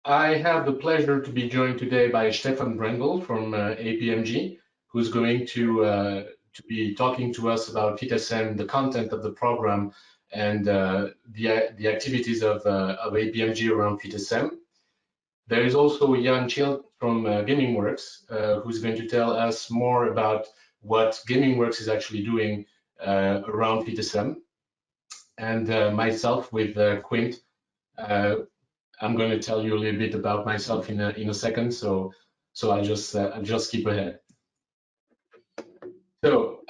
I have the pleasure to be joined today by Stefan Brendel from APMG, who's going to be talking to us about FitSM, the content of the program, and the activities of APMG around FitSM. There is also Jan Child from GamingWorks, who's going to tell us more about what GamingWorks is actually doing around FitSM, and myself with Quint. I'm going to tell you a little bit about myself in a second, so I'll just skip ahead. So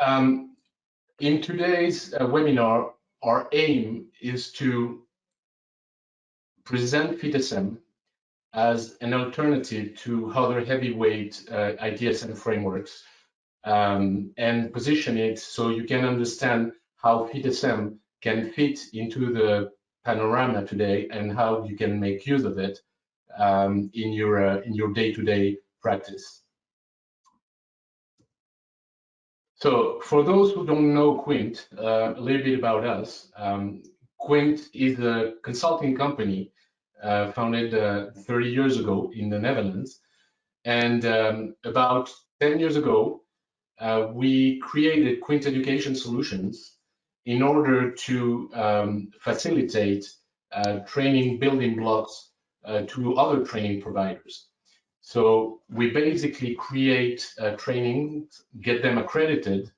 in today's webinar, our aim is to present FitSM as an alternative to other heavyweight ITSM frameworks, and position it so you can understand how FitSM can fit into the panorama today and how you can make use of it in your day-to-day practice. So for those who don't know Quint, a little bit about us. Quint is a consulting company founded 30 years ago in the Netherlands. And about 10 years ago, we created Quint Education Solutions in order to facilitate training building blocks to other training providers. So we basically create trainings, get them accredited,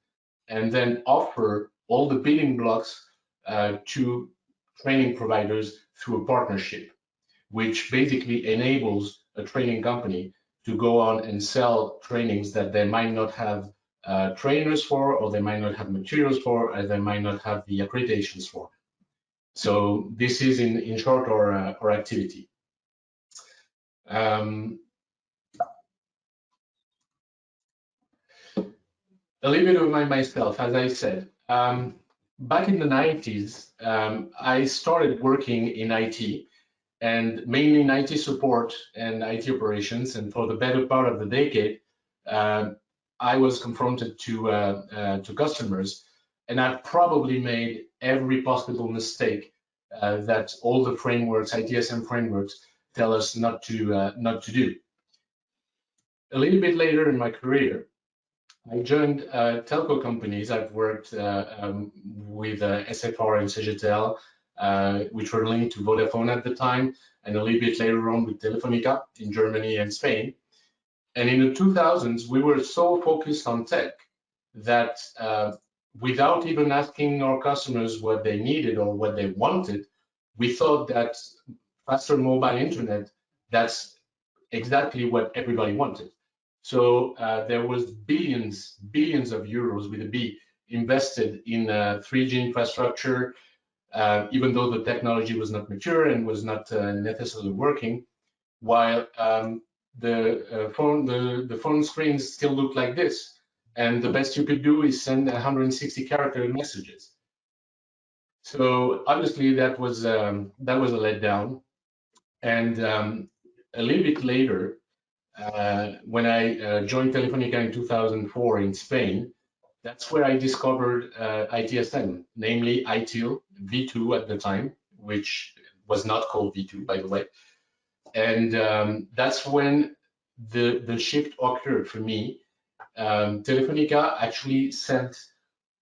and then offer all the building blocks to training providers through a partnership, which basically enables a training company to go on and sell trainings that they might not have trainers for, or they might not have materials for, or they might not have the accreditations for. So this is in short our activity. A little bit of myself, as I said. Back in the 90s, I started working in IT, and mainly in IT support and IT operations. And for the better part of the decade, I was confronted to customers, and I've probably made every possible mistake that all the frameworks, ITSM frameworks, tell us not to do. A little bit later in my career, I joined telco companies. I've worked with SFR and CGTL, which were linked to Vodafone at the time, and a little bit later on with Telefonica in Germany and Spain. And in the 2000s, we were so focused on tech that without even asking our customers what they needed or what they wanted, we thought that faster mobile internet, that's exactly what everybody wanted. So there was billions of euros with a B invested in 3G infrastructure, even though the technology was not mature and was not necessarily working, while the phone screens still look like this, and the best you could do is send 160 character messages. So obviously that was a letdown. And a little bit later, when I joined Telefonica in 2004 in Spain, that's where I discovered ITSM, namely ITIL V2 at the time, which was not called V2, by the way. And that's when the shift occurred for me. Telefonica actually sent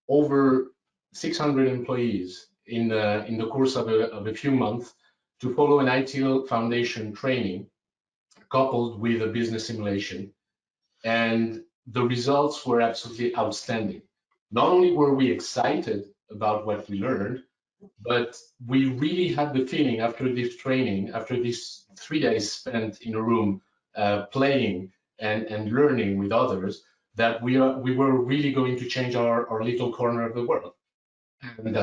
over 600 employees in the course of a few months to follow an ITIL foundation training coupled with a business simulation. And the results were absolutely outstanding. Not only were we excited about what we learned, but we really had the feeling after this training, after these 3 days spent in a room playing and learning with others, that we were really going to change our little corner of the world. And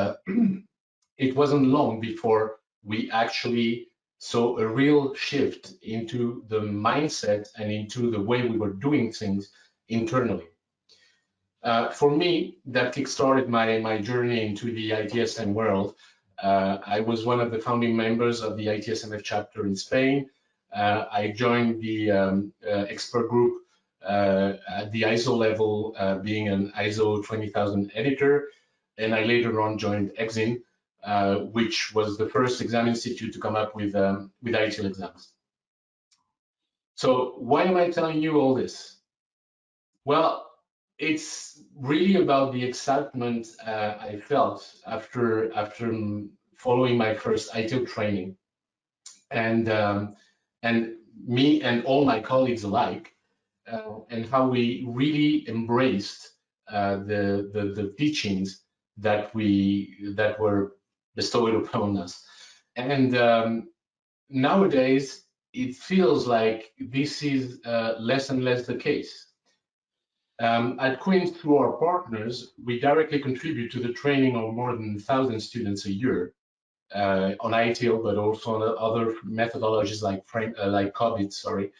it wasn't long before we actually saw a real shift into the mindset and into the way we were doing things internally. For me, that kickstarted my journey into the ITSM world. I was one of the founding members of the ITSMF chapter in Spain. I joined the expert group at the ISO level, being an ISO 20000 editor, and I later on joined EXIN, which was the first exam institute to come up with ITIL exams. So why am I telling you all this? Well, it's really about the excitement I felt after following my first ITIL training, and and me and all my colleagues alike, and how we really embraced the teachings that were bestowed upon us. And nowadays, it feels like this is less and less the case. At Queen's, through our partners, we directly contribute to the training of more than 1,000 students a year on ITIL, but also on other methodologies like COVID,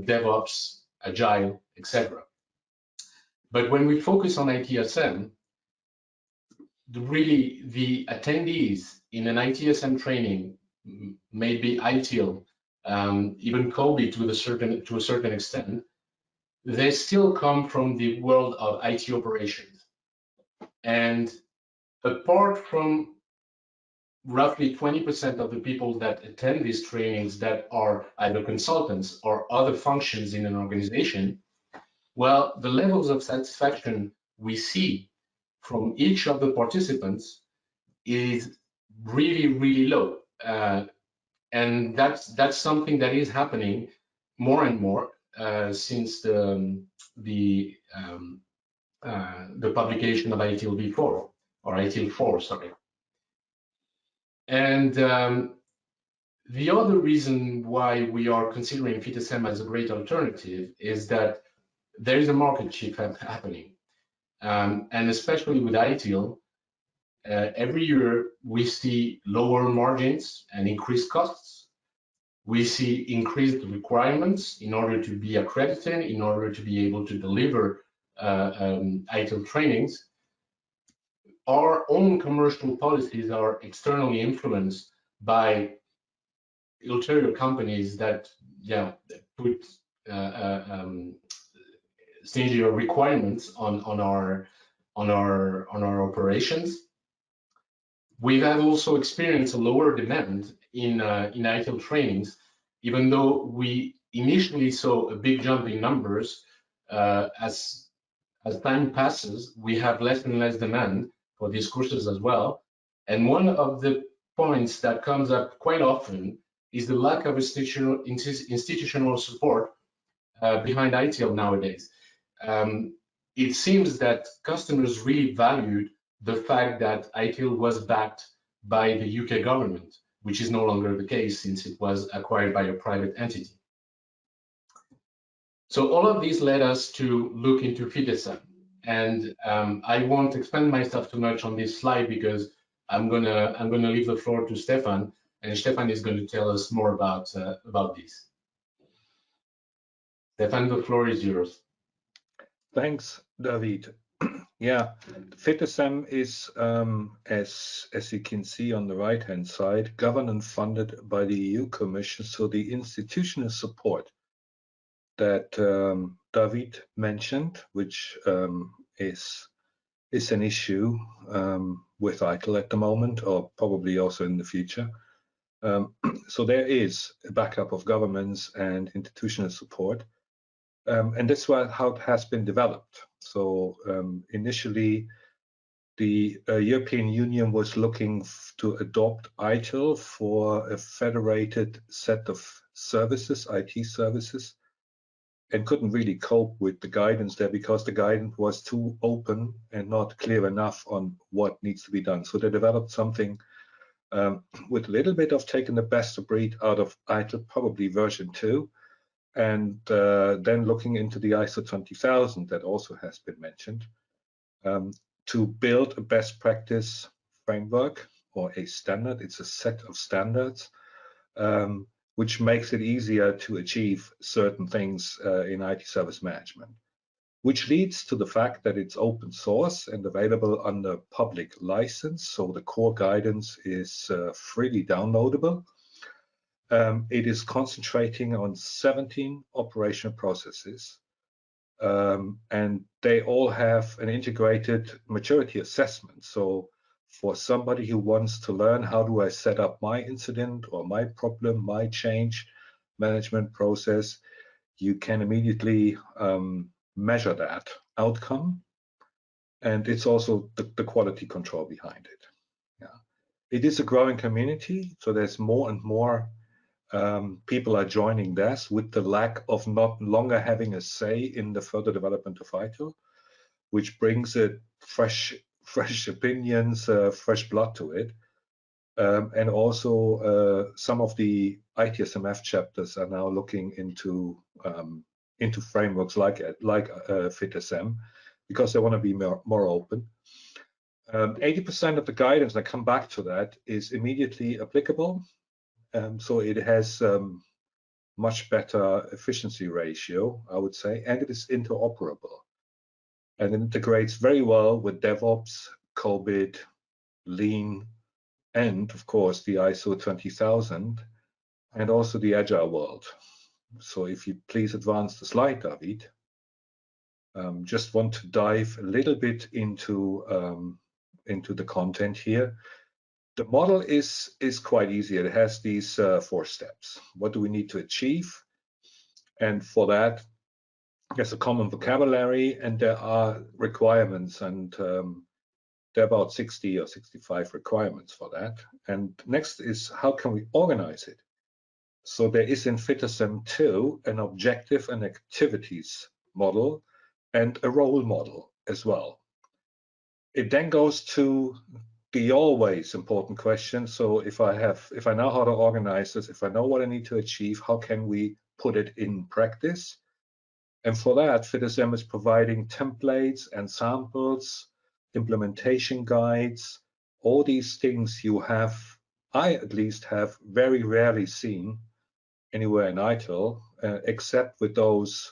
DevOps, Agile, etc. But when we focus on ITSM, really the attendees in an ITSM training, maybe ITIL, even COVID to a certain extent, they still come from the world of IT operations. And apart from roughly 20% of the people that attend these trainings that are either consultants or other functions in an organization, well, the levels of satisfaction we see from each of the participants is really, really low. And that's something that is happening more and more since the publication of ITIL v4 or ITIL 4, sorry. And the other reason why we are considering FitSM as a great alternative is that there is a market shift happening. And especially with ITIL, every year we see lower margins and increased costs. We see increased requirements in order to be accredited, in order to be able to deliver ITIL trainings. Our own commercial policies are externally influenced by ulterior companies that put stingier requirements on our operations. We have also experienced a lower demand in ITIL trainings, even though we initially saw a big jump in numbers. As time passes, we have less and less demand for these courses as well. And one of the points that comes up quite often is the lack of institutional support behind ITIL nowadays. It seems that customers really valued the fact that ITIL was backed by the UK government, which is no longer the case since it was acquired by a private entity. So all of these led us to look into FitSM. And I won't expand myself too much on this slide because I'm gonna leave the floor to Stefan, and Stefan is going to tell us more about this. Stefan, the floor is yours. Thanks, David. Yeah, FitSM is, as you can see on the right-hand side, governed and funded by the EU Commission. So the institutional support that David mentioned, which is an issue with ITIL at the moment, or probably also in the future. So there is a backup of governments and institutional support. And that's how it has been developed. So initially, the European Union was looking to adopt ITIL for a federated set of services, IT services, and couldn't really cope with the guidance there because the guidance was too open and not clear enough on what needs to be done. So they developed something with a little bit of taking the best of breed out of ITIL, probably version 2. And then looking into the ISO 20000 that also has been mentioned, to build a best practice framework or a standard. It's a set of standards which makes it easier to achieve certain things in IT service management, which leads to the fact that it's open source and available under public license. So the core guidance is freely downloadable. It is concentrating on 17 operational processes, and they all have an integrated maturity assessment. So for somebody who wants to learn how do I set up my incident or my problem, my change, management process, you can immediately measure that outcome. And it's also the quality control behind it. Yeah. It is a growing community, so there's more and more people are joining this with the lack of not longer having a say in the further development of ITIL, which brings it fresh opinions, fresh blood to it. And also some of the ITSMF chapters are now looking into frameworks like FitSM, because they want to be more open. 80% of the guidance, and I come back to that, is immediately applicable. So it has much better efficiency ratio, I would say, and it is interoperable. And it integrates very well with DevOps, COBIT, Lean, and of course the ISO 20000, and also the Agile world. So if you please advance the slide, David. Just want to dive a little bit into the content here. The model is quite easy. It has these 4 steps. What do we need to achieve? And for that, there's a common vocabulary, and there are requirements, and there are about 60 or 65 requirements for that. And next is, how can we organize it? So there is in FitSM 2 an objective and activities model and a role model as well. It then goes to the always important question. So if I know how to organize this, if I know what I need to achieve, how can we put it in practice? And for that, FitSM is providing templates and samples, implementation guides, all these things I at least have very rarely seen anywhere in ITIL, except with those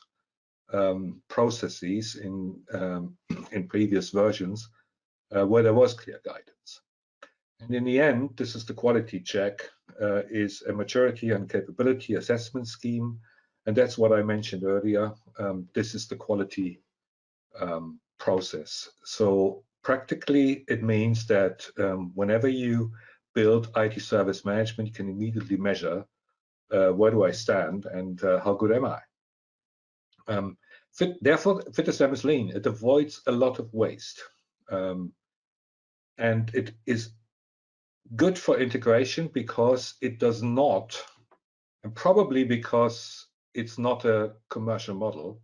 processes in previous versions where there was clear guidance. And in the end, this is the quality check, is a maturity and capability assessment scheme. And that's what I mentioned earlier. This is the quality process. So practically, it means that whenever you build IT service management, you can immediately measure where do I stand and how good am I? Therefore, FitSM is lean. It avoids a lot of waste. And it is good for integration because it does not, and probably because it's not a commercial model,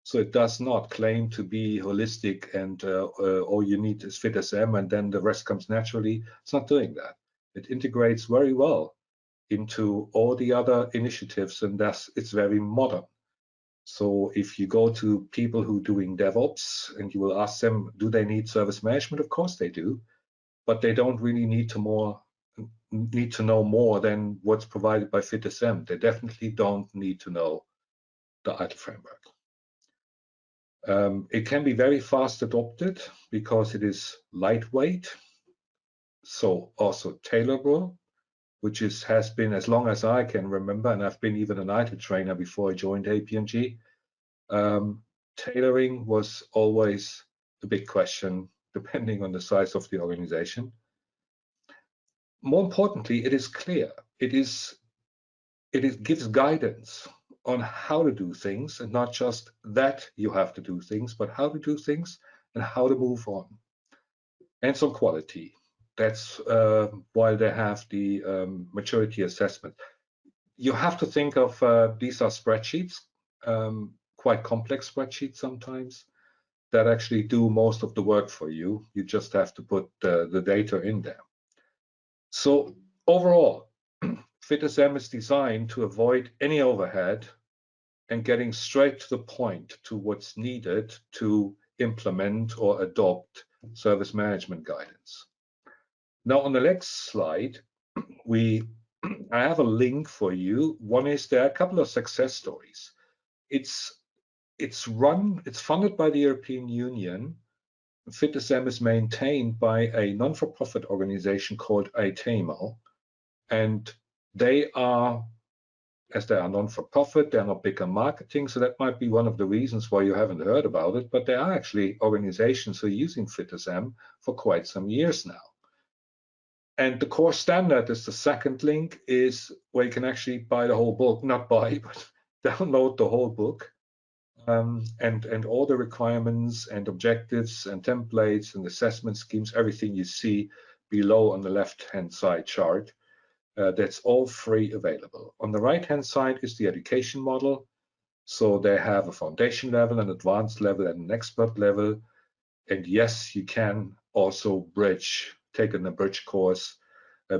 so it does not claim to be holistic and all you need is FitSM and then the rest comes naturally. It's not doing that. It integrates very well into all the other initiatives, and thus it's very modern. So if you go to people who are doing DevOps and you will ask them, do they need service management? Of course they do, but they don't really need to know more than what's provided by FitSM. They definitely don't need to know the ITIL framework. It can be very fast adopted because it is lightweight, so also tailorable, which has been as long as I can remember, and I've been even an ITIL trainer before I joined APNG. Tailoring was always a big question, depending on the size of the organization. More importantly, it is clear. It gives guidance on how to do things, and not just that you have to do things, but how to do things and how to move on. And some quality. That's why they have the maturity assessment. You have to think of these are spreadsheets, quite complex spreadsheets sometimes, that actually do most of the work for you. You just have to put the data in there. So overall, FitSM is designed to avoid any overhead and getting straight to the point to what's needed to implement or adopt service management guidance. Now on the next slide, I have a link for you. One is there are a couple of success stories. It's funded by the European Union. FitSM is maintained by a non-for-profit organization called ITIL, and they are, as they are non-for-profit, they're not big on marketing, so that might be one of the reasons why you haven't heard about it, but there are actually organizations who are using FitSM for quite some years now. And the course standard is the second link, is where you can actually buy the whole book, not buy, but download the whole book. And all the requirements and objectives and templates and assessment schemes, everything you see below on the left-hand side chart, that's all free available. On the right-hand side is the education model. So they have a foundation level, an advanced level, and an expert level. And yes, you can also take an bridge course,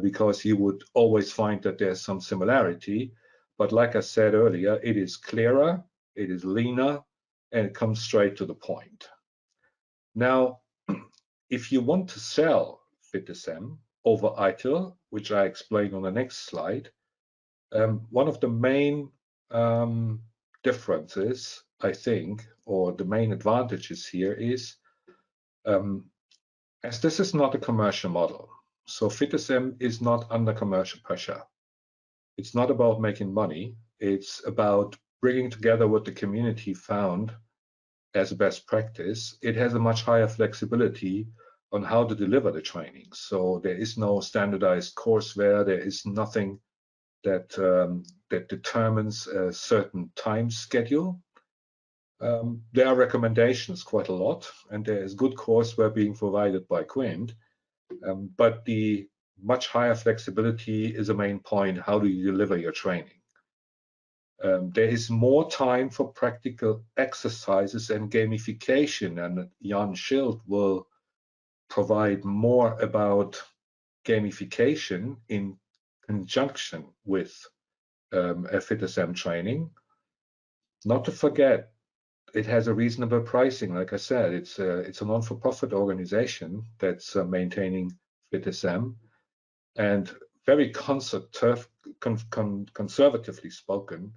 because you would always find that there's some similarity. But like I said earlier, it is clearer, it is leaner, and it comes straight to the point. Now, if you want to sell FitSM over ITIL, which I explain on the next slide, one of the main differences, I think, or the main advantages here is, as this is not a commercial model, so FitSM is not under commercial pressure. It's not about making money. It's about bringing together what the community found as a best practice. It has a much higher flexibility on how to deliver the training. So there is no standardized courseware. There is nothing that determines a certain time schedule. There are recommendations quite a lot, and there is good courseware being provided by Quint, but the much higher flexibility is a main point. How do you deliver your training? There is more time for practical exercises and gamification, and Jan Schild will provide more about gamification in conjunction with a FitSM training. Not to forget, it has a reasonable pricing. Like I said, it's a non-for-profit organization that's maintaining FitSM, and very conservatively spoken,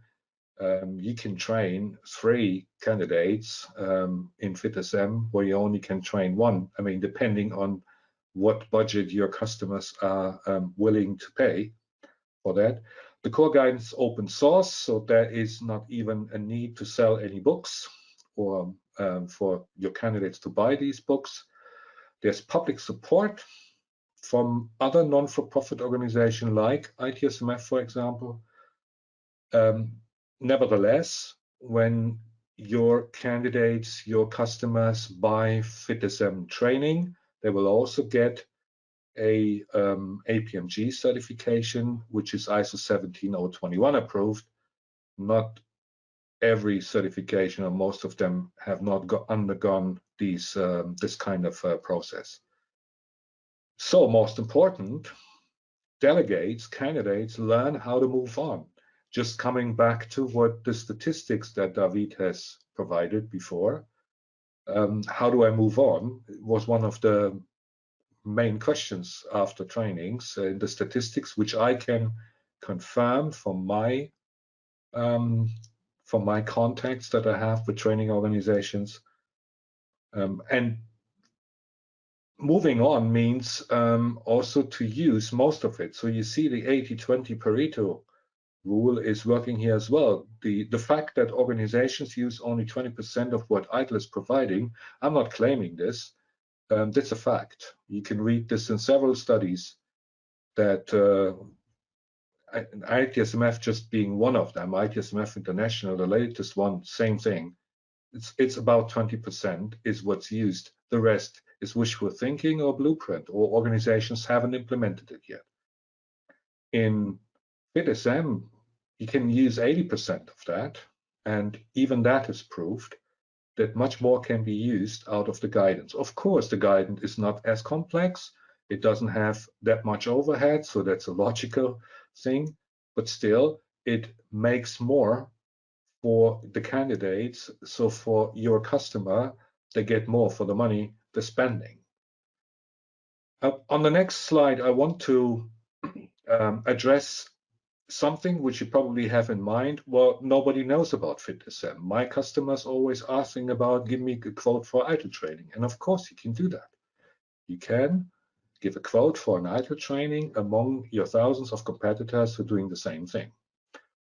you can train 3 candidates in FitSM where you only can train 1. I mean, depending on what budget your customers are willing to pay for that. The core guidance is open source, so there is not even a need to sell any books or for your candidates to buy these books. There's public support from other non-for-profit organizations like ITSMF, for example. Nevertheless, when your candidates, your customers buy FitSM training, they will also get a APMG certification, which is ISO 17021 approved. Not every certification, or most of them, have not undergone this kind of process. So most important, delegates, candidates learn how to move on. Just coming back to what the statistics that David has provided before, how do I move on? It was one of the main questions after trainings. The statistics, which I can confirm from my contacts that I have with training organizations. And moving on means also to use most of it. So you see the 80-20 Pareto rule is working here as well. The fact that organizations use only 20% of what ITIL is providing, I'm not claiming this, that's a fact. You can read this in several studies that ITSMF just being one of them, ITSMF International, the latest one, same thing. It's about 20% is what's used. The rest is wishful thinking or blueprint, or organizations haven't implemented it yet. In FitSM, you can use 80% of that, and even that is proved that much more can be used out of the guidance. Of course, the guidance is not as complex. It doesn't have that much overhead, so that's a logical thing, but still, it makes more for the candidates. So for your customer, they get more for the money they're spending. On the next slide, I want to address something which you probably have in mind. Well, nobody knows about FitSM. My customers always asking about, give me a quote for ITIL training. And of course, you can do that. You can give a quote for an ITIL training among your thousands of competitors who are doing the same thing.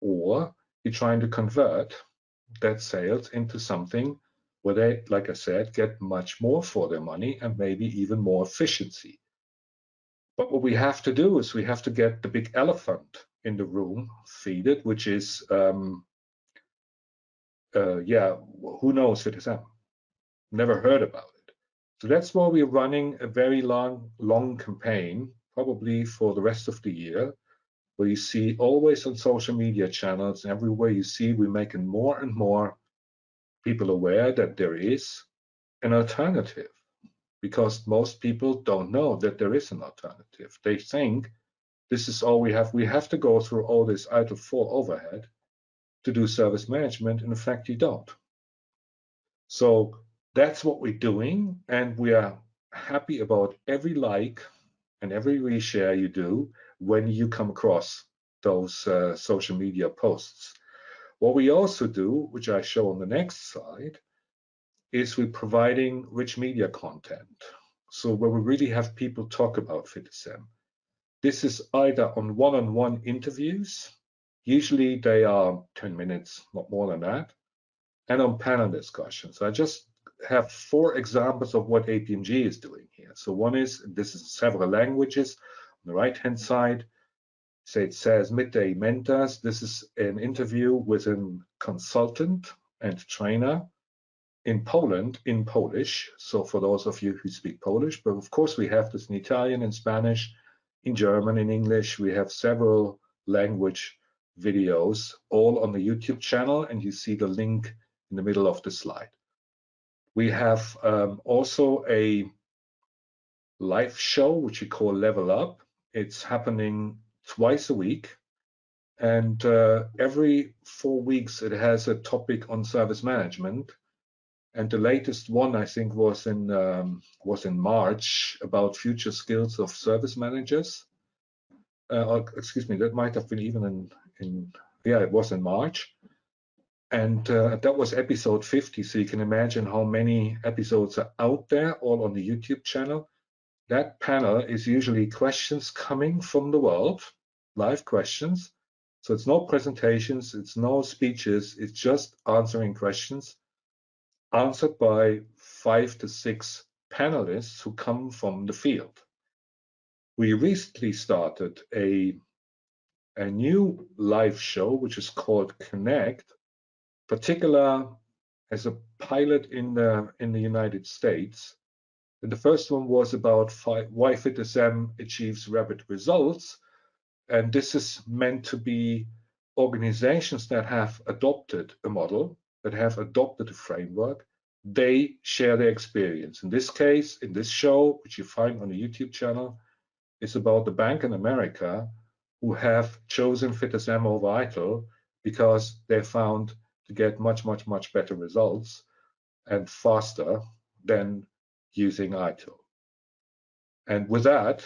Or you're trying to convert that sales into something where they, like I said, get much more for their money and maybe even more efficiency. But what we have to do is we have to get the big elephant in the room, feed it, which is, yeah, who knows FitSM? Never heard about it. So that's why we're running a very long campaign, probably for the rest of the year, where you see always on social media channels, and everywhere you see, we're making more and more people aware that there is an alternative, because most people don't know that there is an alternative. They think this is all we have. We have to go through all this ITIL 4 overhead to do service management. And in fact, you don't. So that's what we're doing. And we are happy about every like and every reshare you do when you come across those social media posts. What we also do, which I show on the next slide, is we're providing rich media content. So where we really have people talk about FitSM. This is either on one-on-one interviews, usually they are 10 minutes, not more than that, and on panel discussions. I just have 4 examples of what APMG is doing here. So one is, this is several languages. On the right-hand side, say it says Midday Mentors. This is an interview with a consultant and trainer in Poland in Polish. So for those of you who speak Polish, but of course we have this in Italian and Spanish, in German, in English. We have several language videos all on the YouTube channel, and you see the link in the middle of the slide. We have also a live show, which we call Level Up. It's happening twice a week. And every 4 weeks, it has a topic on service management. And the latest one, I think, was in March, about future skills of service managers. Excuse me, that might have been even yeah, it was in March. And that was episode 50. So you can imagine how many episodes are out there, all on the YouTube channel. That panel is usually questions coming from the world, live questions. So it's no presentations, it's no speeches, it's just answering questions answered by 5 to 6 panelists who come from the field. We recently started a new live show, which is called Connect, particular as a pilot in the United States. And the first one was about why FitSM achieves rapid results. And this is meant to be organizations that have adopted a model, that have adopted a framework. They share their experience. In this case, in this show, which you find on the YouTube channel, it's about the bank in America who have chosen FitSM over ITIL because they found to get much better results and faster than using ITIL. And with that,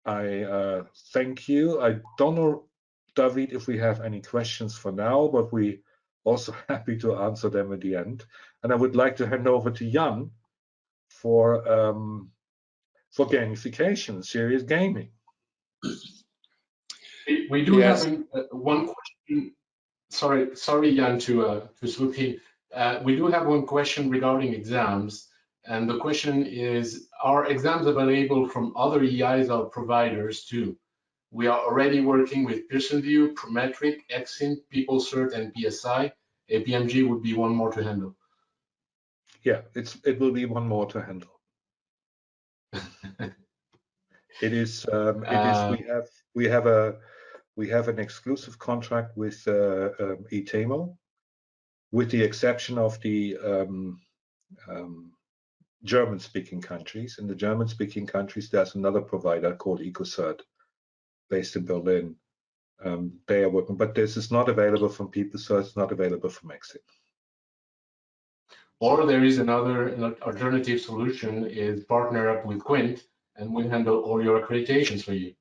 I thank you. I don't know, David, if we have any questions for now, but we also happy to answer them at the end. And I would like to hand over to Jan for gamification, serious gaming. We do have one question. Sorry, Jan, to swoop in. We do have one question regarding exams, and the question is: are exams available from other EIs providers too? We are already working with Pearson VUE, Prometric, Exint, PeopleCert, and PSI. APMG would be one more to handle. Yeah, it will be one more to handle. It is. We have an exclusive contract with ITIL, with the exception of the German-speaking countries. In the German-speaking countries, there's another provider called EcoCert, based in Berlin. They are working, but this is not available from PeopleCert. It's not available from Exit. Or there is an alternative solution: is partner up with Quint, and we'll handle all your accreditations for you.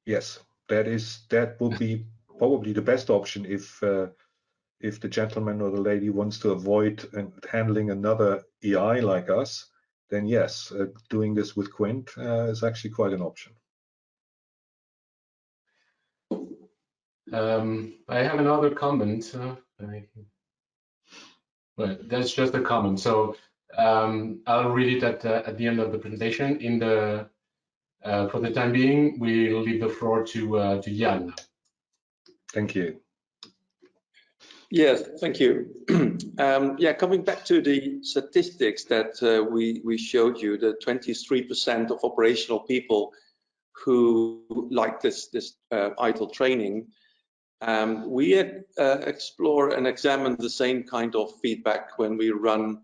Yes, that will be probably the best option if the gentleman or the lady wants to avoid handling another EI like us. Then yes, doing this with Quint is actually quite an option. I have another comment. But that's just a comment. So I'll read it at the end of the presentation. For the time being, we'll leave the floor to Jan. Thank you. Yes, thank you. Yeah, coming back to the statistics that we showed you, the 23% of operational people who like this ITIL training, we explore and examine the same kind of feedback when we run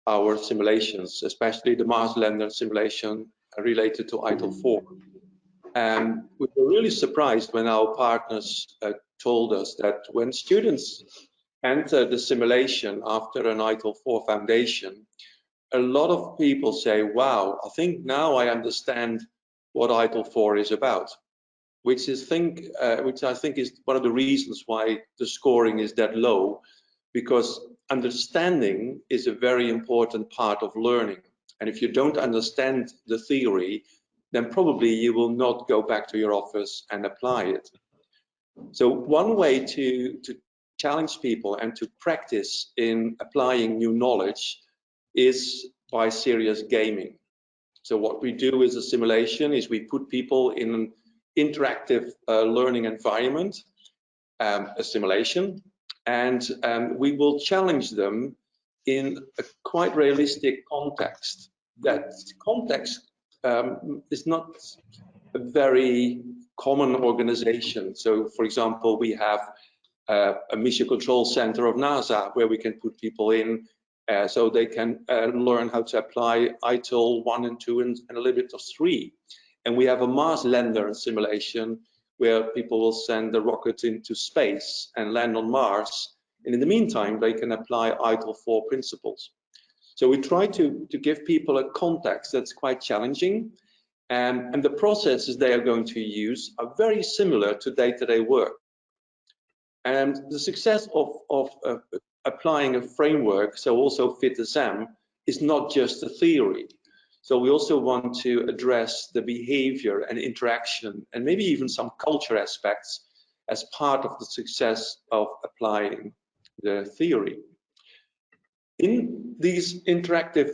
our simulations, especially the Maasländer simulation related to ITIL 4. And we were really surprised when our partners told us that when students enter the simulation after an ITIL 4 foundation, a lot of people say, wow, I think now I understand what ITIL 4 is about, which I think is one of the reasons why the scoring is that low, because understanding is a very important part of learning. And if you don't understand the theory, then probably you will not go back to your office and apply it. So one way to challenge people and to practice in applying new knowledge is by serious gaming. So what we do is a simulation is we put people in an interactive learning environment, a simulation, and we will challenge them in a quite realistic context. That context is not a very common organization. So for example, we have a mission control center of NASA where we can put people in so they can learn how to apply ITIL 1 and 2 and a little bit of 3. And we have a Maasländer simulation where people will send the rocket into space and land on Mars. And in the meantime, they can apply ITIL 4 principles. So we try to give people a context that's quite challenging. And the processes they are going to use are very similar to day-to-day work. And the success of applying a framework, so also FitSM, is not just a theory. So we also want to address the behavior and interaction and maybe even some culture aspects as part of the success of applying the theory. In these interactive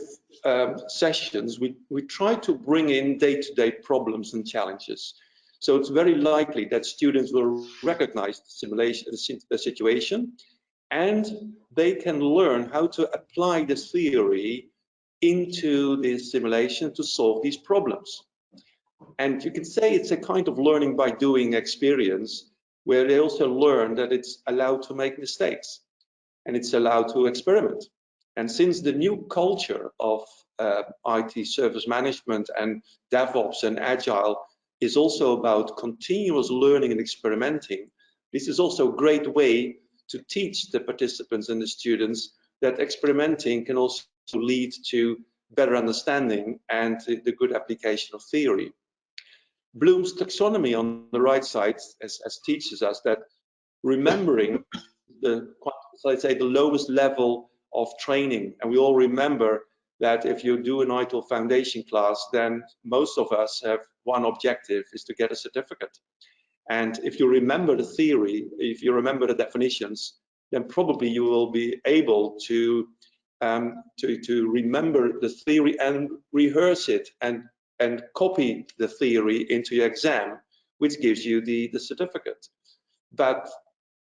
sessions, we try to bring in day-to-day problems and challenges. So it's very likely that students will recognize the simulation, the situation, and they can learn how to apply the theory into the simulation to solve these problems. And you can say it's a kind of learning by doing experience, where they also learn that it's allowed to make mistakes and it's allowed to experiment. And since the new culture of IT service management and DevOps and Agile is also about continuous learning and experimenting, this is also a great way to teach the participants and the students that experimenting can also lead to better understanding and the good application of theory. Bloom's taxonomy on the right side as teaches us that remembering let's say the lowest level of training, and we all remember that if you do an ITIL foundation class, then most of us have one objective, is to get a certificate. And if you remember the theory, if you remember the definitions, then probably you will be able to remember the theory and rehearse it and copy the theory into your exam, which gives you the certificate. But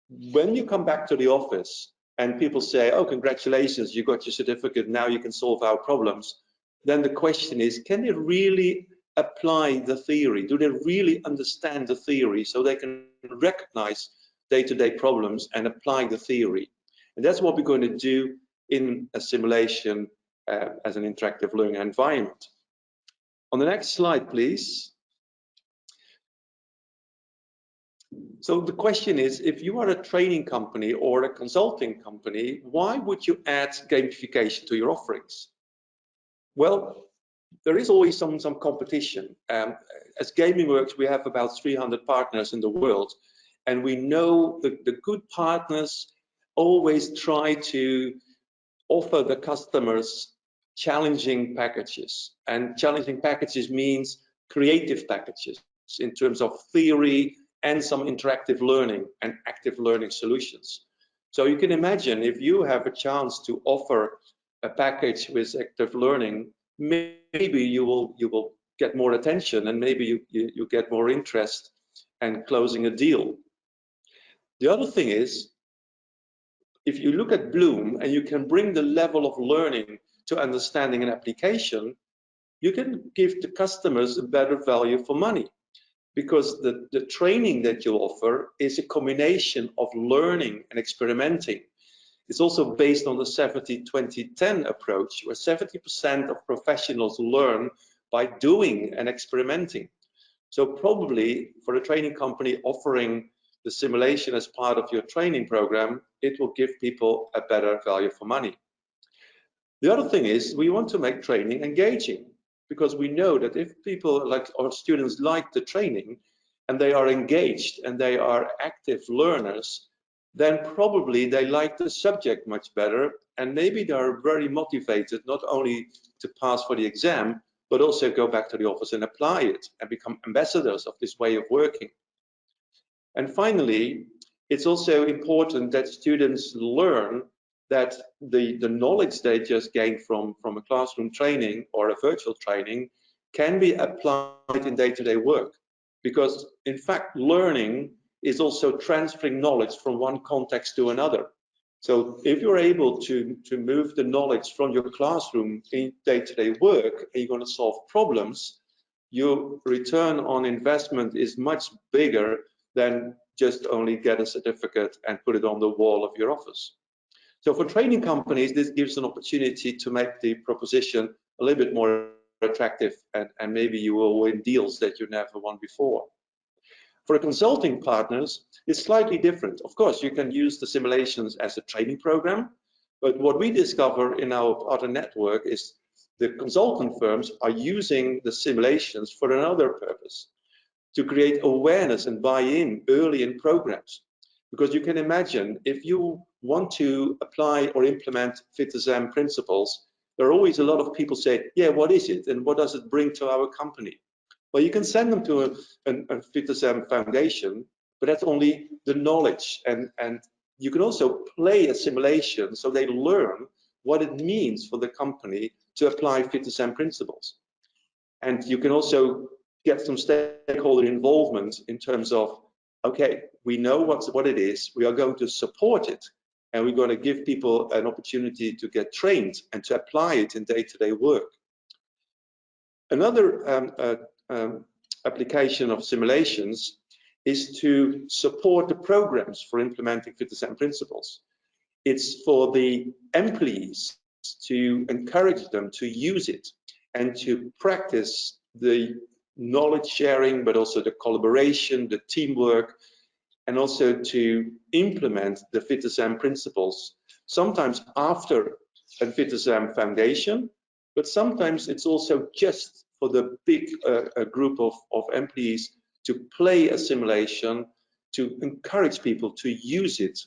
when you come back to the office and people say, oh, congratulations, you got your certificate, now you can solve our problems, then the question is, can they really apply the theory? Do they really understand the theory so they can recognize day-to-day problems and apply the theory? And that's what we're going to do in a simulation as an interactive learning environment. On the next slide, please. So the question is, if you are a training company or a consulting company, why would you add gamification to your offerings? Well, there is always some competition. As Gaming Works, we have about 300 partners in the world, and we know the good partners always try to offer the customers challenging packages. And challenging packages means creative packages in terms of theory and some interactive learning and active learning solutions. So you can imagine if you have a chance to offer a package with active learning, maybe you will get more attention, and maybe you get more interest and closing a deal. The other thing is, if you look at Bloom and you can bring the level of learning to understanding an application, you can give the customers a better value for money, because the training that you offer is a combination of learning and experimenting. It's also based on the 70-20-10 approach, where 70% of professionals learn by doing and experimenting. So probably for a training company offering the simulation as part of your training program, it will give people a better value for money. The other thing is, we want to make training engaging, because we know that if people like our students like the training and they are engaged and they are active learners, then probably they like the subject much better, and maybe they are very motivated not only to pass for the exam, but also go back to the office and apply it and become ambassadors of this way of working. And finally, it's also important that students learn that the knowledge they just gained from a classroom training or a virtual training can be applied in day-to-day work. Because in fact, learning is also transferring knowledge from one context to another. So if you're able to move the knowledge from your classroom in day-to-day work, and you're going to solve problems, your return on investment is much bigger than just only get a certificate and put it on the wall of your office. So for training companies, this gives an opportunity to make the proposition a little bit more attractive, and maybe you will win deals that you never won before. For consulting partners, it's slightly different. Of course, you can use the simulations as a training program, but what we discover in our partner network is the consultant firms are using the simulations for another purpose, to create awareness and buy-in early in programs. Because you can imagine, if you want to apply or implement FitSM principles, there are always a lot of people say, yeah, what is it and what does it bring to our company? Well, you can send them to a FitSM foundation, but that's only the knowledge. And you can also play a simulation so they learn what it means for the company to apply FitSM principles. And you can also get some stakeholder involvement in terms of, okay, we know what it is, we are going to support it, and we're going to give people an opportunity to get trained and to apply it in day-to-day work. Another application of simulations is to support the programs for implementing FitSM principles. It's for the employees to encourage them to use it and to practice the knowledge sharing, but also the collaboration, the teamwork, and also to implement the FitSM principles, sometimes after a FitSM foundation, but sometimes it's also just for the big group of employees to play a simulation, to encourage people to use it.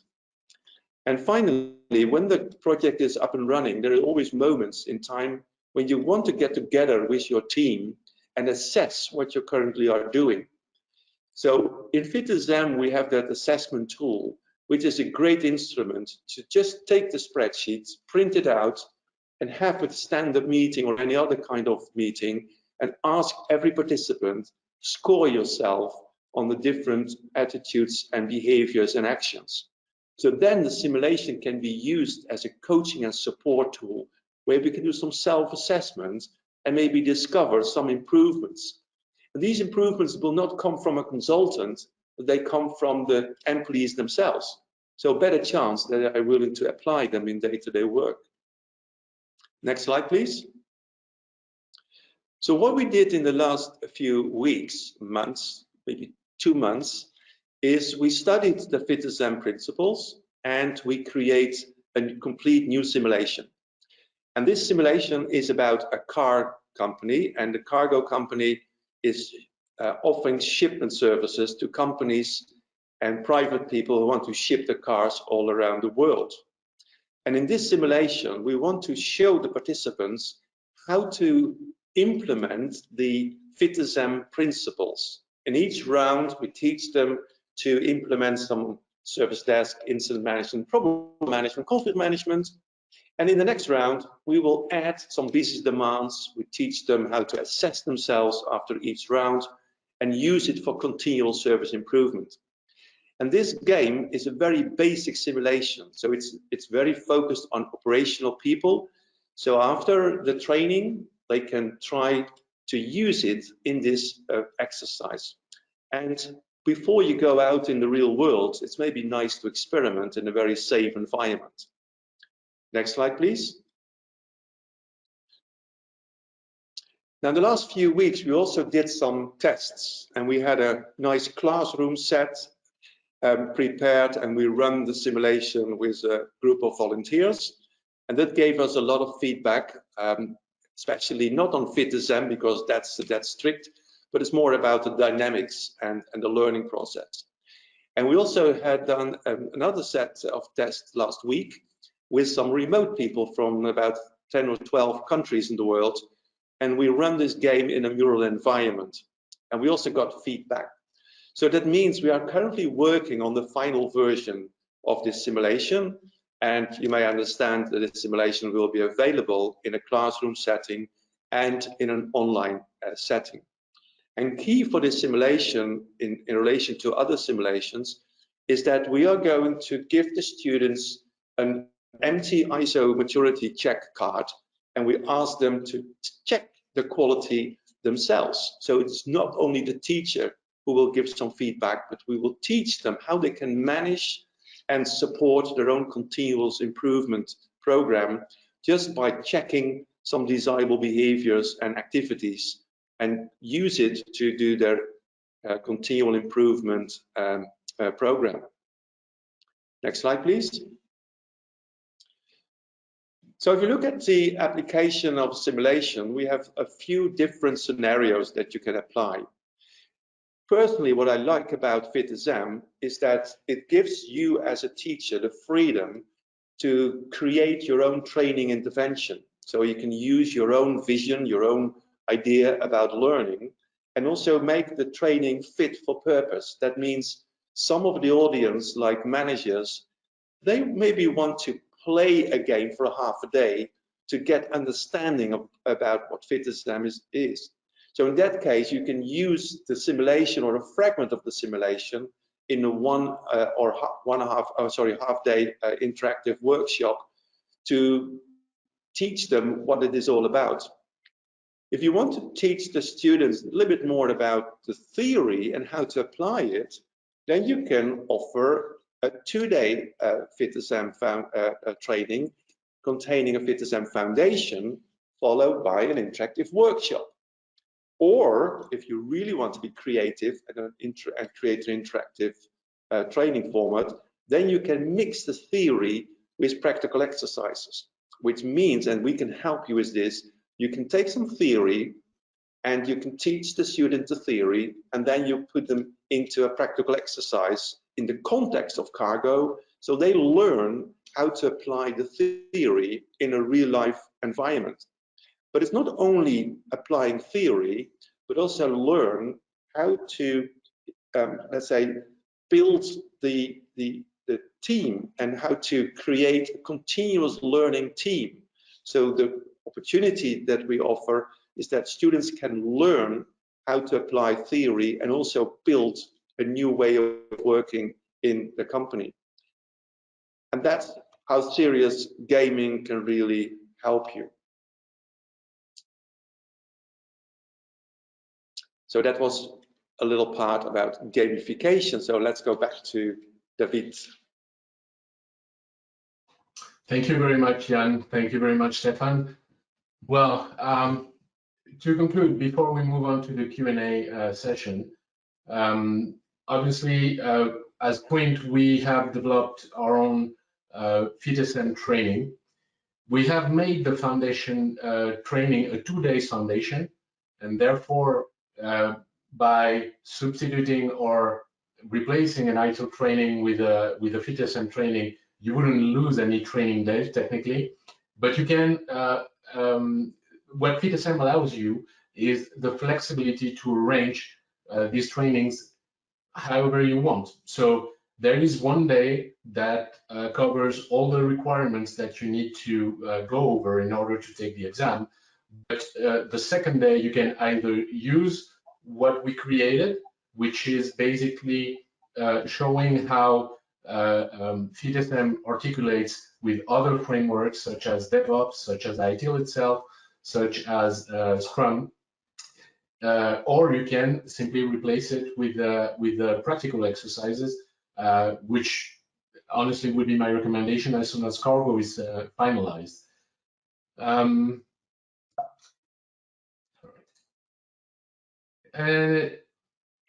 And finally, when the project is up and running, there are always moments in time when you want to get together with your team and assess what you currently are doing. So in FitSM, we have that assessment tool, which is a great instrument to just take the spreadsheets, print it out, and have a stand-up meeting or any other kind of meeting and ask every participant, score yourself on the different attitudes and behaviors and actions. So then the simulation can be used as a coaching and support tool where we can do some self-assessment and maybe discover some improvements. And these improvements will not come from a consultant, but they come from the employees themselves. So a better chance that they are willing to apply them in day-to-day work. Next slide, please. So what we did in the last few weeks, months, maybe 2 months, is we studied the FitSM principles and we create a complete new simulation. And this simulation is about a car company, and the cargo company is offering shipment services to companies and private people who want to ship the cars all around the world. And in this simulation, we want to show the participants how to implement the FitSM principles. In each round, we teach them to implement some service desk, incident management, problem management, conflict management. And in the next round, we will add some business demands. We teach them how to assess themselves after each round and use it for continual service improvement. And this game is a very basic simulation. So it's very focused on operational people. So after the training, they can try to use it in this exercise. And before you go out in the real world, it's maybe nice to experiment in a very safe environment. Next slide, please. Now, in the last few weeks, we also did some tests, and we had a nice classroom set prepared, and we run the simulation with a group of volunteers. And that gave us a lot of feedback, especially not on FitSM, because that's strict, but it's more about the dynamics and the learning process. And we also had done another set of tests last week with some remote people from about 10 or 12 countries in the world. And we run this game in a mural environment. And we also got feedback. So that means we are currently working on the final version of this simulation. And you may understand that this simulation will be available in a classroom setting and in an online setting. And key for this simulation in relation to other simulations is that we are going to give the students an empty ISO maturity check card, and we ask them to check the quality themselves. So it's not only the teacher who will give some feedback, but we will teach them how they can manage and support their own continuous improvement program just by checking some desirable behaviors and activities and use it to do their continual improvement program. Next slide, please. So if you look at the application of simulation, we have a few different scenarios that you can apply. Personally, what I like about FitSM is that it gives you as a teacher the freedom to create your own training intervention. So you can use your own vision, your own idea about learning, and also make the training fit for purpose. That means some of the audience, like managers, they maybe want to play a game for a half a day to get understanding about what FitSM is. So in that case, you can use the simulation or a fragment of the simulation in a half day interactive workshop to teach them what it is all about. If you want to teach the students a little bit more about the theory and how to apply it, then you can offer a 2-day FitSM training containing a FitSM foundation followed by an interactive workshop. Or if you really want to be creative and create an interactive training format, then you can mix the theory with practical exercises, which means, and we can help you with this, you can take some theory and you can teach the student the theory, and then you put them into a practical exercise in the context of cargo, so they learn how to apply the theory in a real life environment. But it's not only applying theory, but also learn how to, let's say, build the team and how to create a continuous learning team. So the opportunity that we offer is that students can learn how to apply theory and also build a new way of working in the company. And that's how serious gaming can really help you. So that was a little part about gamification. So let's go back to David. Thank you very much, Jan. Thank you very much, Stefan. Well, to conclude, before we move on to the Q&A session, obviously, as Quint, we have developed our own FitSM training. We have made the foundation training a 2-day foundation, and therefore, by substituting or replacing an ITIL training with a FitSM training, you wouldn't lose any training days technically, but you can. What FitSM allows you is the flexibility to arrange these trainings however you want. So there is one day that covers all the requirements that you need to go over in order to take the exam. But the second day, you can either use what we created, which is basically showing how FitSM articulates with other frameworks such as DevOps, such as ITIL itself, such as Scrum, or you can simply replace it with practical exercises, which honestly would be my recommendation as soon as cargo is finalized.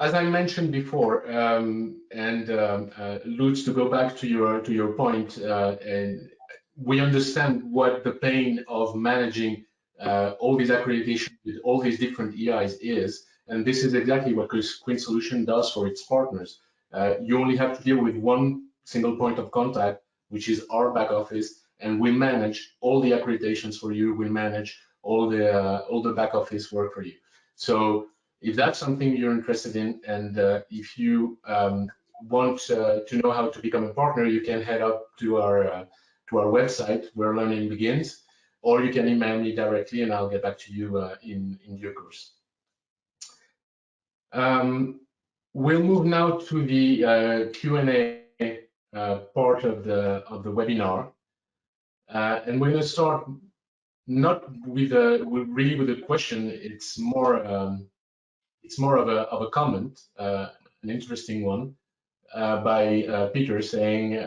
As I mentioned before, Lutz, to go back to your point, and we understand what the pain of managing all these accreditations with all these different EIs is, and this is exactly what Quint Solution does for its partners. You only have to deal with one single point of contact, which is our back office, and we manage all the accreditations for you. We manage all the back office work for you. So if that's something you're interested in, and if you want to know how to become a partner, you can head up to our website where learning begins, or you can email me directly, and I'll get back to you in due course. We'll move now to the Q&A part of the webinar, and we're going to start not with really with a question. It's more of a comment, an interesting one, by Peter saying,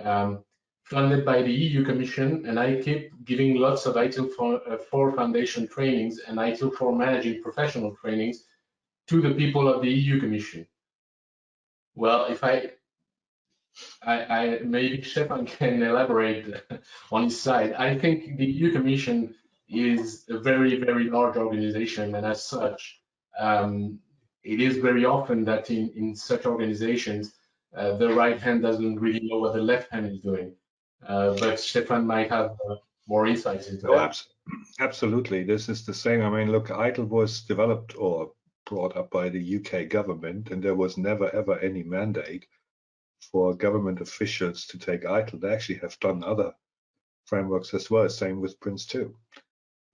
funded by the EU Commission, and I keep giving lots of ITIL4 foundation trainings and ITIL4 managing professional trainings to the people of the EU Commission. Well, if I maybe Stefan can elaborate on his side. I think the EU Commission is a very, very large organization, and as such, it is very often that in such organizations, the right hand doesn't really know what the left hand is doing. But Stefan might have more insights into that. Absolutely. This is the same. I mean, look, ITIL was developed or brought up by the UK government, and there was never, ever any mandate for government officials to take ITIL. They actually have done other frameworks as well, same with Prince 2.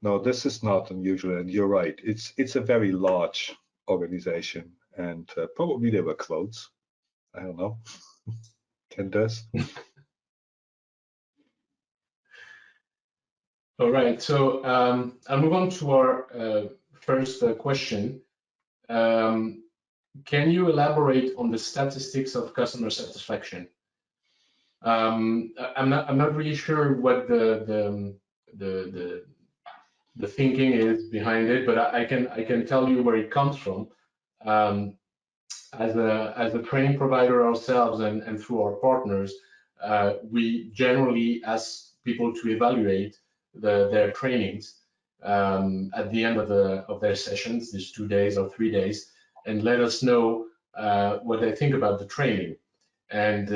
No, this is not unusual, and you're right. It's a very large organization, and probably there were quotes. I don't know. Ken does. All right, so I'll move on to our first question. Can you elaborate on the statistics of customer satisfaction? I'm not really sure what the thinking is behind it, but I can tell you where it comes from. As a training provider ourselves and through our partners, we generally ask people to evaluate their trainings at the end of their sessions, these 2 days or 3 days, and let us know what they think about the training. And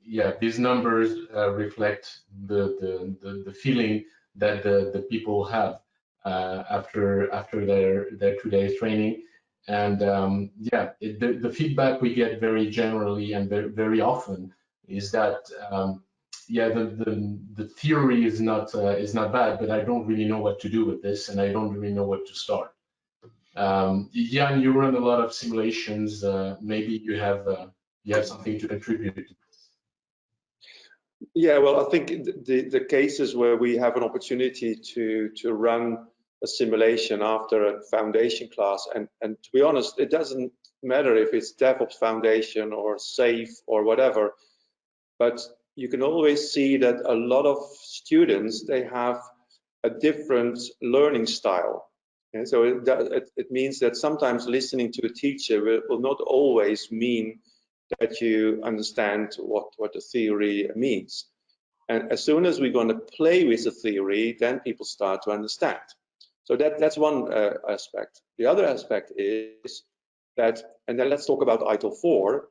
yeah, these numbers reflect the feeling that the people have after their 2 days training. And yeah, the feedback we get very generally and very often is that yeah, the theory is not bad, but I don't really know what to do with this, and I don't really know what to start. Jan, you run a lot of simulations. Maybe you have something to contribute. Yeah, well, I think the cases where we have an opportunity to run a simulation after a foundation class, and to be honest, it doesn't matter if it's DevOps foundation or SAFe or whatever, but you can always see that a lot of students, they have a different learning style. And so it means that sometimes listening to a teacher will not always mean that you understand what the theory means. And as soon as we're going to play with the theory, then people start to understand. So that's one aspect. The other aspect is that, and then let's talk about ITIL4.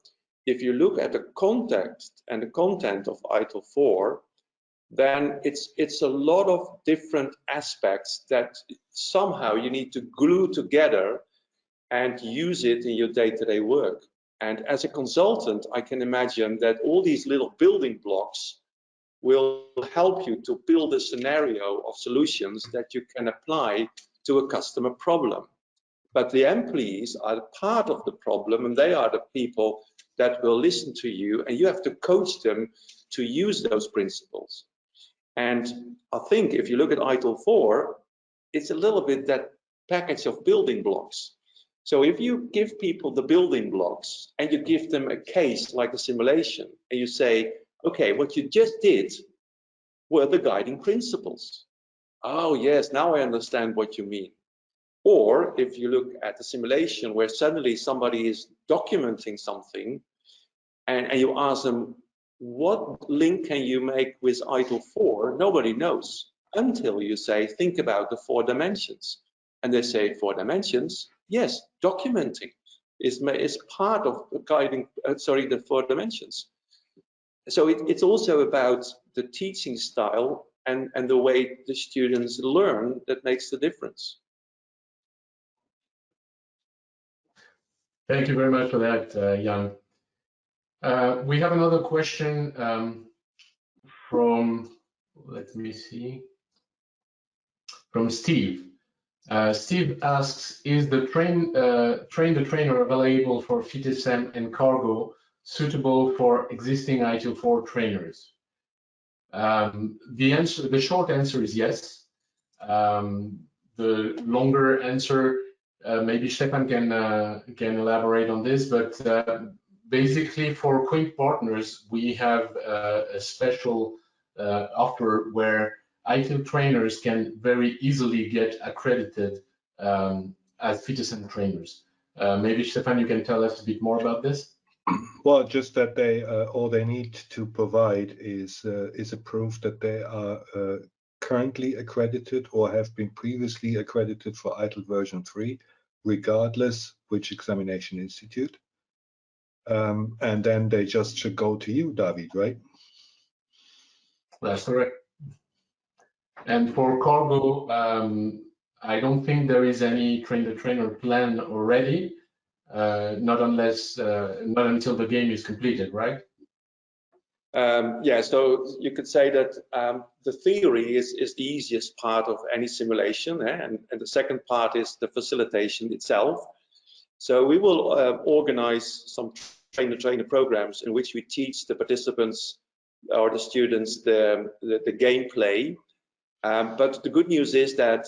If you look at the context and the content of ITIL4, then it's a lot of different aspects that somehow you need to glue together and use it in your day-to-day work. And as a consultant, I can imagine that all these little building blocks will help you to build a scenario of solutions that you can apply to a customer problem. But the employees are part of the problem, and they are the people that will listen to you, and you have to coach them to use those principles. And I think if you look at ITIL 4, it's a little bit that package of building blocks. So if you give people the building blocks and you give them a case like a simulation, and you say, okay, what you just did were the guiding principles. Oh yes, now I understand what you mean. Or if you look at the simulation where suddenly somebody is documenting something and you ask them, what link can you make with ITIL 4? Nobody knows until you say, think about the 4 dimensions. And they say 4 dimensions. Yes, documenting is part of the guiding, the 4 dimensions. So it's also about the teaching style and the way the students learn that makes the difference. Thank you very much for that, Jan. We have another question from, let me see, from Steve. Steve asks, is the train the trainer available for FitSM and cargo suitable for existing ITIL 4 trainers? The short answer is yes. The longer answer, maybe Stefan can elaborate on this, but basically for Quint partners, we have a special offer where ITIL trainers can very easily get accredited as FitSM trainers. Maybe Stefan, you can tell us a bit more about this. Well, just that they all they need to provide is a proof that they are currently accredited or have been previously accredited for ITIL version 3, regardless which examination institute. And then they just should go to you, David, right? That's correct. And for cargo, I don't think there is any train-the-trainer plan already, not until the game is completed, right? Yeah, so you could say that the theory is the easiest part of any simulation, and the second part is the facilitation itself. So we will organize some train-the-trainer programs in which we teach the participants or the students the gameplay. But the good news is that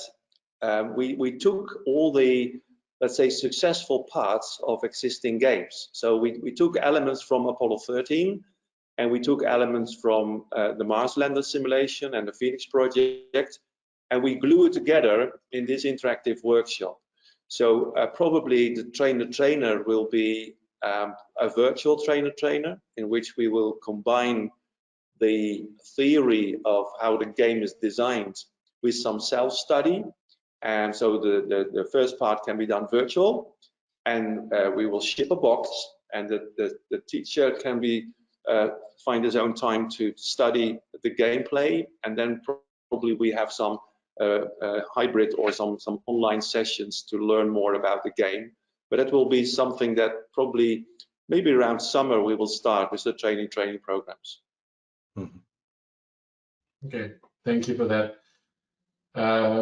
we took all the, let's say, successful parts of existing games. So we took elements from Apollo 13, and we took elements from the Mars lander simulation and the Phoenix project, and we glue it together in this interactive workshop. So probably the trainer will be a virtual trainer in which we will combine the theory of how the game is designed with some self-study. And so the first part can be done virtual, and we will ship a box, and the teacher can find his own time to study the gameplay, and then probably we have some hybrid or some online sessions to learn more about the game. But it will be something that probably maybe around summer we will start with the training programs. Mm-hmm. Okay, thank you for that.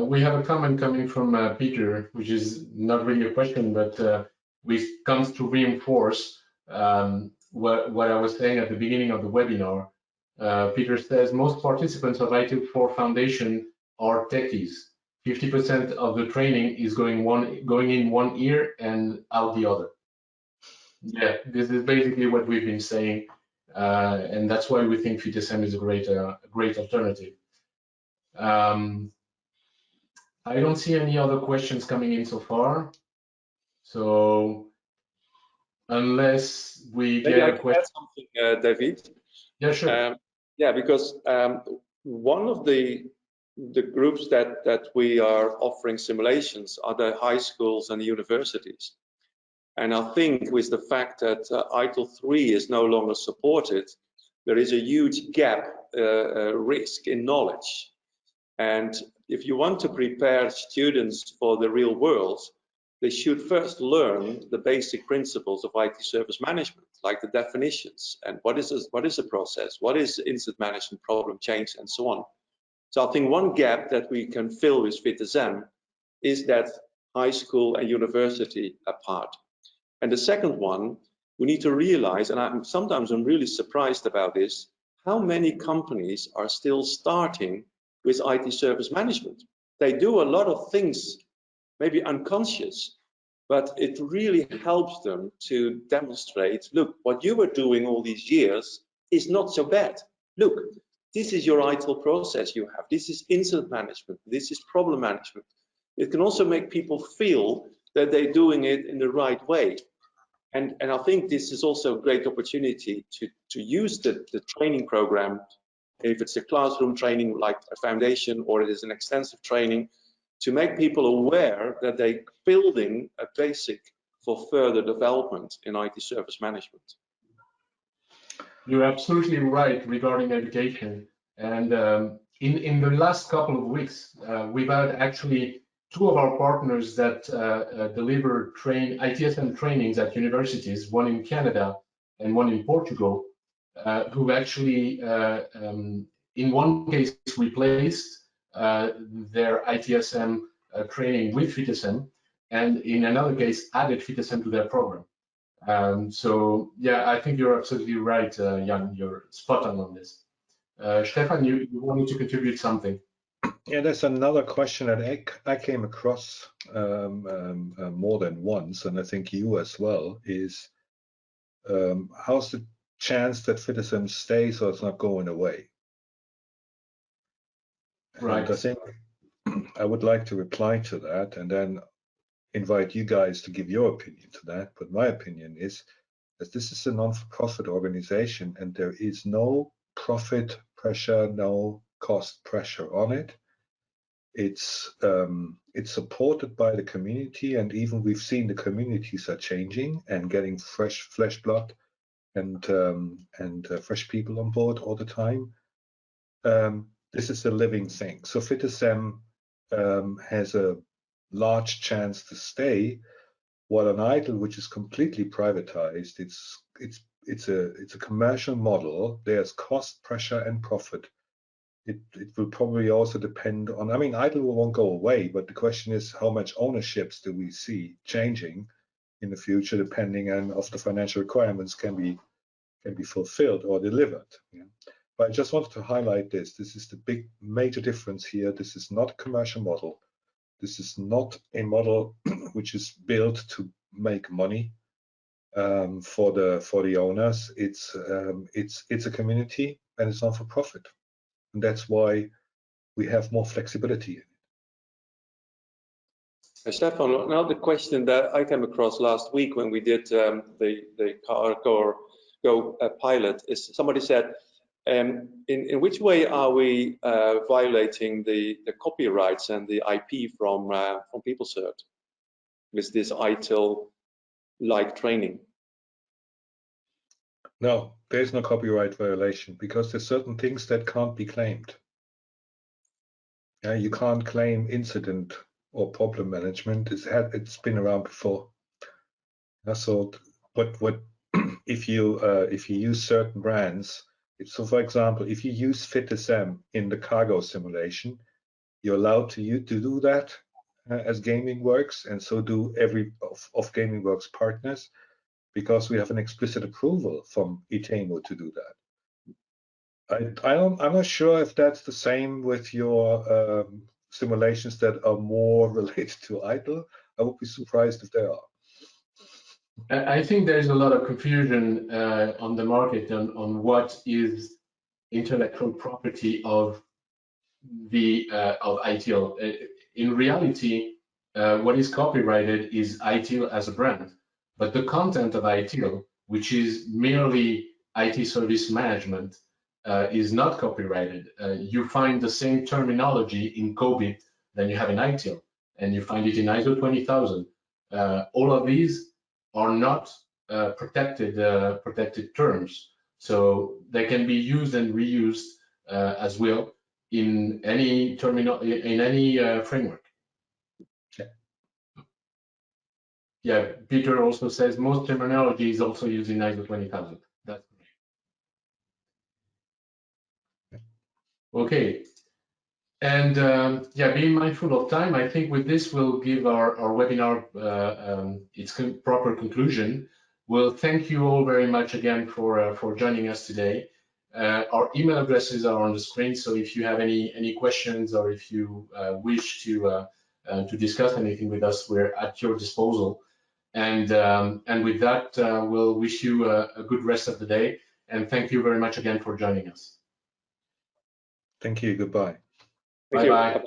We have a comment coming from Peter, which is not really a question, but which comes to reinforce what I was saying at the beginning of the webinar. Peter says, most participants of ITIL 4 Foundation are techies. 50% of the training is going in one ear and out the other. Yeah, this is basically what we've been saying, and that's why we think FitSM is a great alternative. I don't see any other questions coming in so far. So unless we Maybe get I a can question. add something, David. Yeah, sure. Yeah, because one of the groups that we are offering simulations are the high schools and the universities. And I think with the fact that ITIL 3 is no longer supported, there is a huge gap, risk in knowledge. And if you want to prepare students for the real world, they should first learn the basic principles of IT service management, like the definitions and what is a process, what is incident management, problem change, and so on. So I think one gap that we can fill with FitSM is that high school and university part. And the second one, we need to realize, and sometimes I'm really surprised about this, how many companies are still starting with IT service management. They do a lot of things, maybe unconscious, but it really helps them to demonstrate, look, what you were doing all these years is not so bad. Look, this is your ITIL process you have. This is incident management. This is problem management. It can also make people feel that they're doing it in the right way. And I think this is also a great opportunity to use the training program, if it's a classroom training like a foundation or it is an extensive training, to make people aware that they're building a basic for further development in IT service management. You're absolutely right regarding education. And in the last couple of weeks, we've had actually two of our partners that deliver ITSM trainings at universities, one in Canada and one in Portugal, who actually, in one case, replaced their ITSM training with FitSM, and in another case, added FitSM to their program. So yeah, I think you're absolutely right, Jan. You're spot on this. Stefan, you wanted to contribute something. Yeah, there's another question that I came across more than once, and I think you as well, is how's the chance that FitSM stays or it's not going away? Right. And I think I would like to reply to that and then invite you guys to give your opinion to that. But my opinion is that this is a non-for-profit organization and there is no profit pressure, no cost pressure on it. It's supported by the community, and even we've seen the communities are changing and getting fresh flesh blood and fresh people on board all the time. This is a living thing. So FitSM has a large chance to stay, while an ITIL, which is completely privatized, it's a commercial model. There's cost pressure and profit. It will probably also depend on, I mean, ITIL won't go away, but the question is how much ownerships do we see changing in the future, depending on if the financial requirements can be fulfilled or delivered. Yeah. But I just wanted to highlight this. This is the big major difference here. This is not a commercial model. This is not a model which is built to make money for the owners. It's a community and it's not for profit, and that's why we have more flexibility in it. Stefan, another question that I came across last week when we did the Cargo pilot is somebody said, in which way are we violating the copyrights and the IP from PeopleCert with this ITIL-like training? No, there's no copyright violation because there's certain things that can't be claimed. You can't claim incident or problem management. It's been around before. So what if you use certain brands? So for example, if you use FitSM in the cargo simulation, you're allowed to do that as GamingWorks, and so do every of GamingWorks partners, because we have an explicit approval from ITIL to do that. I'm not sure if that's the same with your simulations that are more related to ITIL. I would be surprised if they are. I think there's a lot of confusion on the market on what is intellectual property of ITIL. In reality, what is copyrighted is ITIL as a brand, but the content of ITIL, which is merely IT service management, is not copyrighted. You find the same terminology in COBIT than you have in ITIL, and you find it in ISO 20000. All of these are not protected terms, so they can be used and reused as well in any framework. yeah, Peter also says most terminology is also used in ISO 20000. That's great. Okay. And yeah, being mindful of time, I think with this we'll give our webinar its proper conclusion. We'll thank you all very much again for joining us today. Our email addresses are on the screen, so if you have any questions or if you wish to discuss anything with us, we're at your disposal. And with that, we'll wish you a good rest of the day. And thank you very much again for joining us. Thank you. Goodbye. Thank you. Bye-bye.